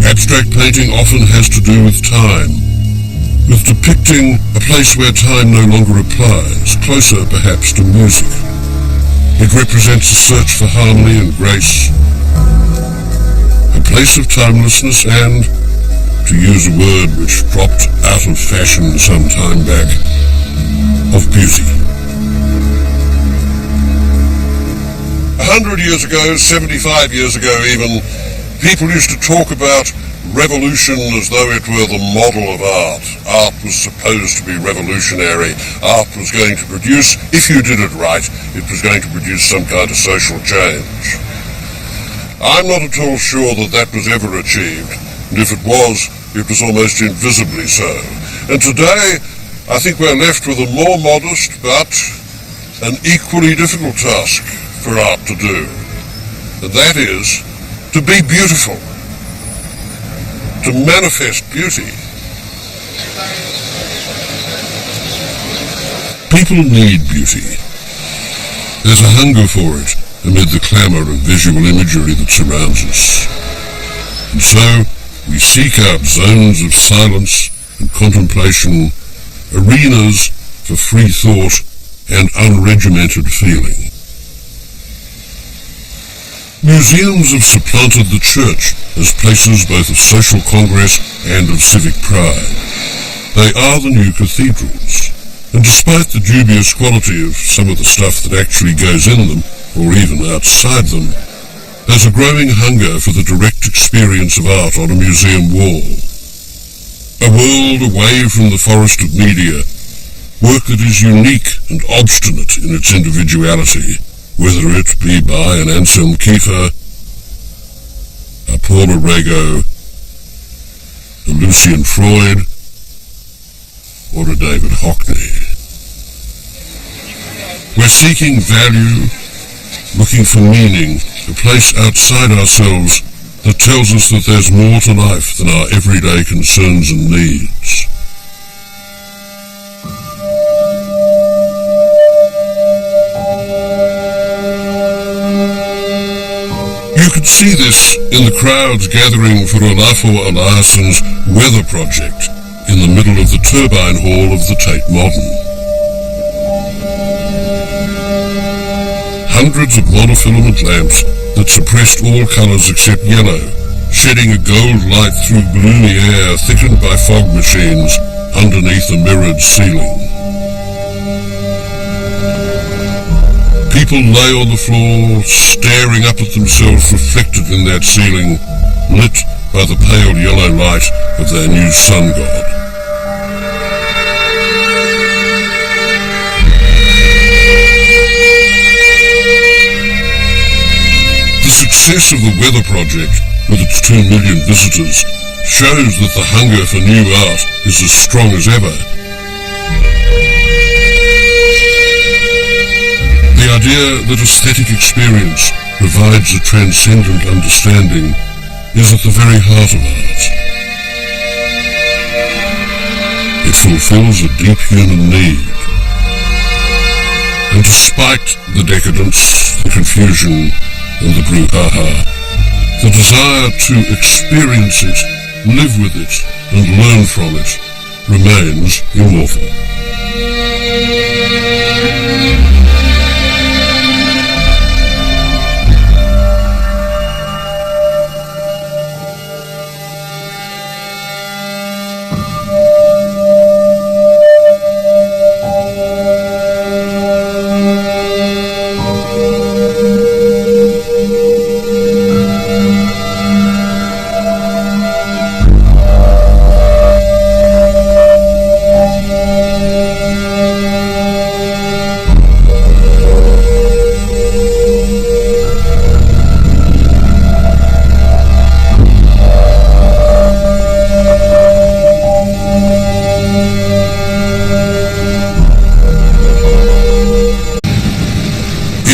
Abstract painting often has to do with time, with depicting a place where time no longer applies, closer perhaps to music. It represents a search for harmony and grace, a place of timelessness and, to use a word which dropped out of fashion some time back, of beauty. 100 years ago, 75 years ago even, people used to talk about revolution as though it were the model of art. Art was supposed to be revolutionary. Art was going to produce, if you did it right, it was going to produce some kind of social change. I'm not at all sure that that was ever achieved, and if it was almost invisibly so. And today, I think we're left with a more modest but an equally difficult task for art to do, and that is to be beautiful, to manifest beauty. People need beauty. There's a hunger for it amid the clamour of visual imagery that surrounds us. And so we seek out zones of silence and contemplation, arenas for free thought and unregimented feeling. Museums have supplanted the church as places both of social congress and of civic pride. They are the new cathedrals, and despite the dubious quality of some of the stuff that actually goes in them, or even outside them, there's a growing hunger for the direct experience of art on a museum wall. A world away from the forest of media, work that is unique and obstinate in its individuality, whether it be by an Anselm Kiefer, a Paula Rego, a Lucian Freud, or a David Hockney. We're seeking value, looking for meaning, a place outside ourselves that tells us that there's more to life than our everyday concerns and needs. You could see this in the crowds gathering for Olafur Eliasson's weather project in the middle of the turbine hall of the Tate Modern. Hundreds of monofilament lamps that suppressed all colours except yellow, shedding a gold light through gloomy air thickened by fog machines underneath a mirrored ceiling. People lay on the floor, staring up at themselves reflected in that ceiling, lit by the pale yellow light of their new sun god. The success of the Weather Project, with its 2 million visitors, shows that the hunger for new art is as strong as ever. The idea that aesthetic experience provides a transcendent understanding is at the very heart of art. It fulfills a deep human need. And despite the decadence, the confusion, and the brouhaha, the desire to experience it, live with it, and learn from it remains immortal.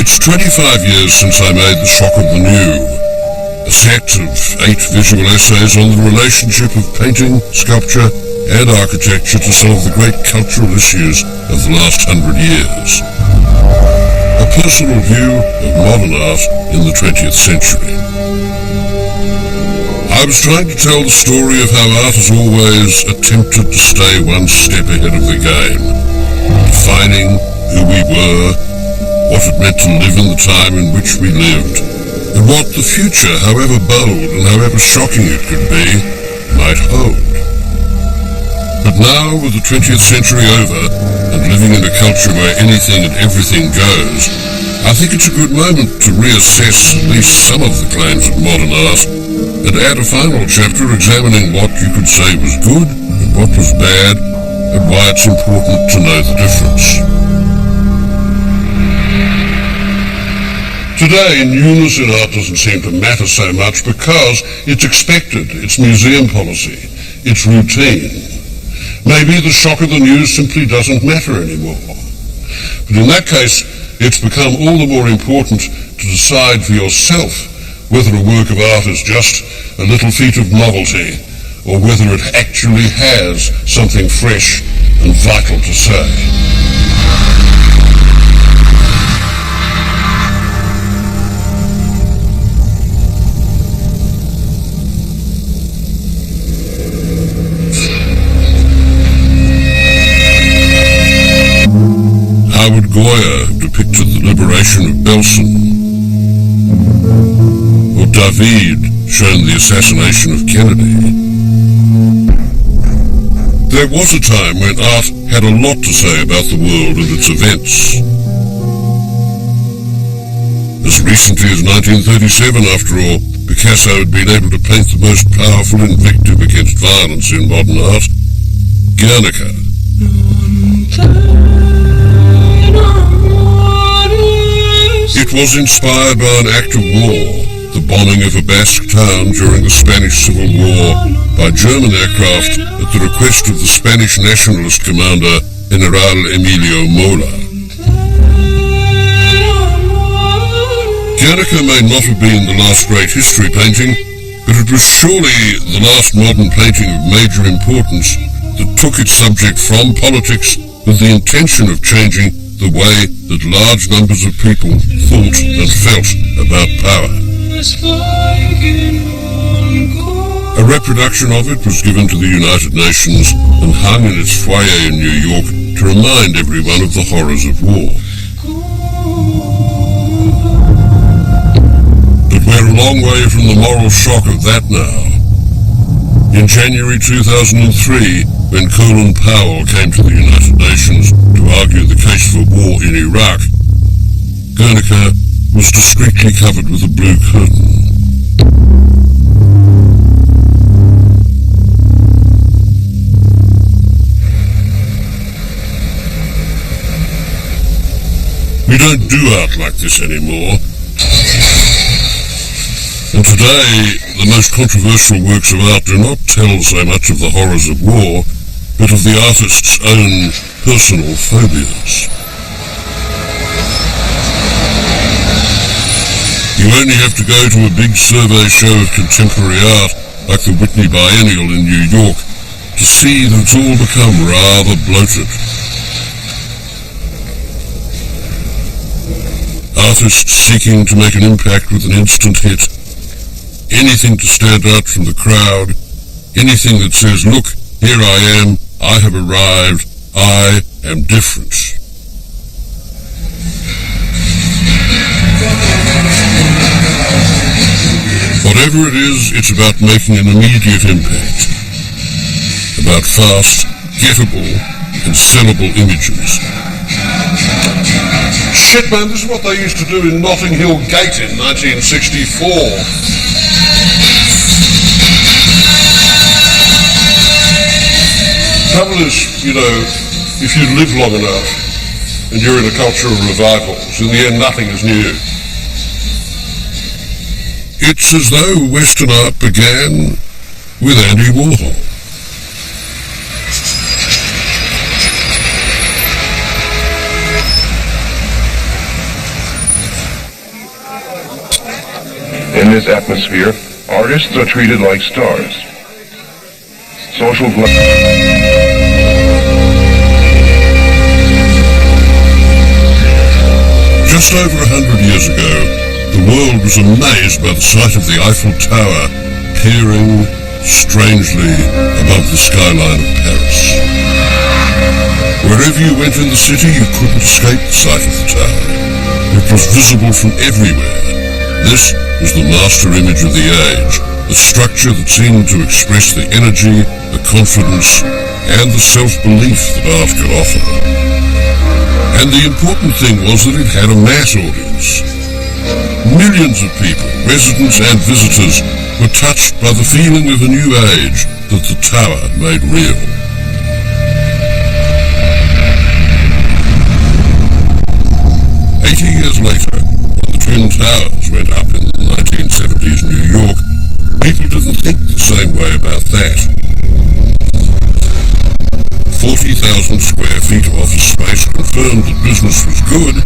It's 25 years since I made The Shock of the New, a set of 8 visual essays on the relationship of painting, sculpture, and architecture to some of the great cultural issues of the last 100 years. A personal view of modern art in the 20th century. I was trying to tell the story of how art has always attempted to stay one step ahead of the game, defining who we were, what it meant to live in the time in which we lived, and what the future, however bold and however shocking it could be, might hold. But now, with the 20th century over, and living in a culture where anything and everything goes, I think it's a good moment to reassess at least some of the claims of modern art, and add a final chapter examining what you could say was good, and what was bad, and why it's important to know the difference. Today, newness in art doesn't seem to matter so much because it's expected, it's museum policy, it's routine. Maybe the shock of the new simply doesn't matter anymore. But in that case, it's become all the more important to decide for yourself whether a work of art is just a little feat of novelty or whether it actually has something fresh and vital to say. Howard Goya depicted the liberation of Belsen, or David shown the assassination of Kennedy. There was a time when art had a lot to say about the world and its events. As recently as 1937, after all, Picasso had been able to paint the most powerful invective against violence in modern art, Guernica. It was inspired by an act of war, the bombing of a Basque town during the Spanish Civil War by German aircraft at the request of the Spanish nationalist commander General Emilio Mola. Guernica may not have been the last great history painting, but it was surely the last modern painting of major importance that took its subject from politics with the intention of changing the way that large numbers of people thought and felt about power. A reproduction of it was given to the United Nations and hung in its foyer in New York to remind everyone of the horrors of war. But we're a long way from the moral shock of that now. In January 2003, when Colin Powell came to the United Nations to argue the case for war in Iraq, Guernica was discreetly covered with a blue curtain. We don't do art like this anymore. And today, the most controversial works of art do not tell so much of the horrors of war, but of the artist's own personal phobias. You only have to go to a big survey show of contemporary art, like the Whitney Biennial in New York, to see that it's all become rather bloated. Artists seeking to make an impact with an instant hit. Anything to stand out from the crowd. Anything that says, look, here I am, I have arrived, I am different. Whatever it is, it's about making an immediate impact. About fast, gettable, and sellable images. Shit, man, this is what they used to do in Notting Hill Gate in 1964. Trouble is, you know, if you live long enough and you're in a culture of revivals, in the end nothing is new. It's as though Western art began with Andy Warhol. In this atmosphere, artists are treated like stars. Social Just over 100 years ago, the world was amazed by the sight of the Eiffel Tower peering strangely above the skyline of Paris. Wherever you went in the city, you couldn't escape the sight of the tower. It was visible from everywhere. This was the master image of the age, a structure that seemed to express the energy, the confidence, and the self-belief that art could offer. And the important thing was that it had a mass audience. Millions of people, residents and visitors, were touched by the feeling of a new age that the tower made real. Years later, when the Twin Towers went up in the 1970s New York, people didn't think the same way about that. 40,000 square feet of office space confirmed that business was good,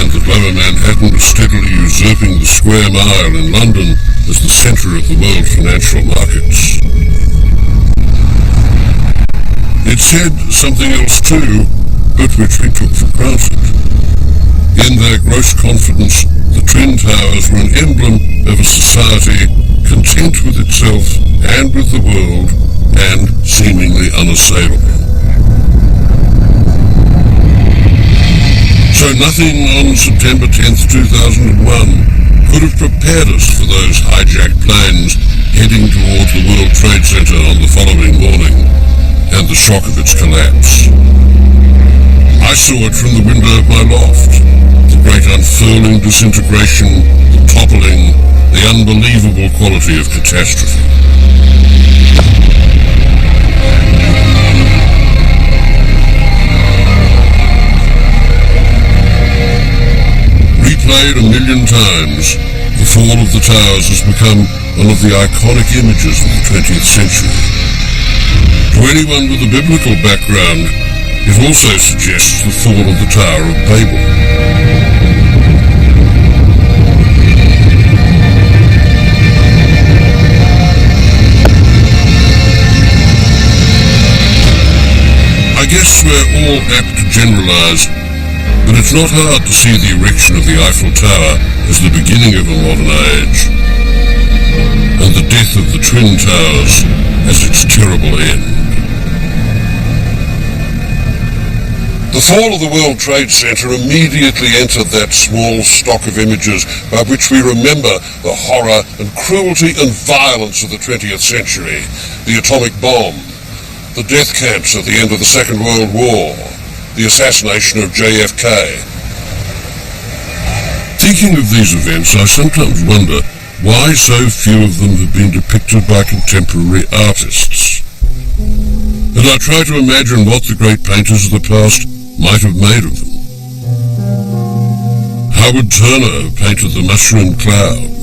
and that Lower Manhattan was steadily usurping the square mile in London as the centre of the world's financial markets. It said something else too, but which we took for granted. In their gross confidence, the Twin Towers were an emblem of a society content with itself and with the world, and seemingly unassailable. So nothing on September 10th, 2001 could have prepared us for those hijacked planes heading towards the World Trade Center on the following morning, and the shock of its collapse. I saw it from the window of my loft. The great unfurling disintegration, the toppling, the unbelievable quality of catastrophe. Replayed a million times, the fall of the towers has become one of the iconic images of the 20th century. To anyone with a biblical background, it also suggests the fall of the Tower of Babel. guess we're all apt to generalize, but it's not hard to see the erection of the Eiffel Tower as the beginning of a modern age, and the death of the Twin Towers as its terrible end. The fall of the World Trade Center immediately entered that small stock of images by which we remember the horror and cruelty and violence of the 20th century, the atomic bomb, the death camps at the end of the Second World War, the assassination of JFK. Thinking of these events, I sometimes wonder why so few of them have been depicted by contemporary artists. And I try to imagine what the great painters of the past might have made of them. Howard Turner painted the mushroom cloud.